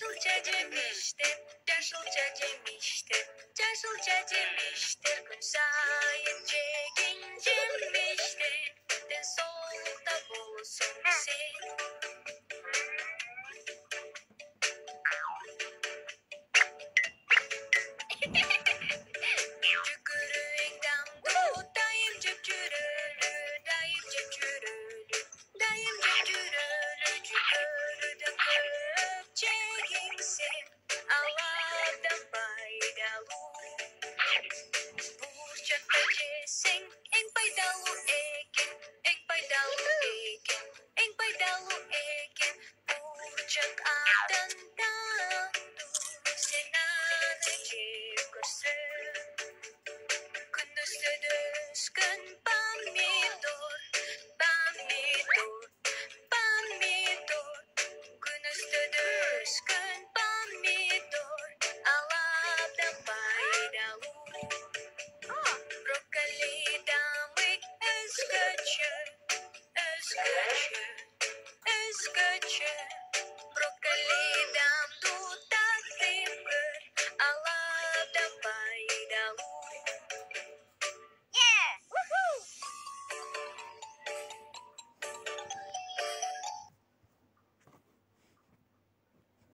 Yaşılca cemiştir, yaşılca cemiştir, yaşılca cemiştir. Gün sayınca gençlemiştir. Den solda bulsun sen. Cükürüğün damdu, dayım cükürülü, dayım cükürülü, dayım cükürülü, cükürüden kırıp çekimsin. Allah'tan faydalı. Burçakta cesin, en faydalı eken, en faydalı eken, en faydalı eken. Burçak adından sen adı çıkarsın. Gündüzde düşkün pamidor, pamidor, pamidor. Gündüzde düşkün pamidor, Allah'tan faydalı. Brokoli damık özgücü, özgücü, özgücü. Brokoli damık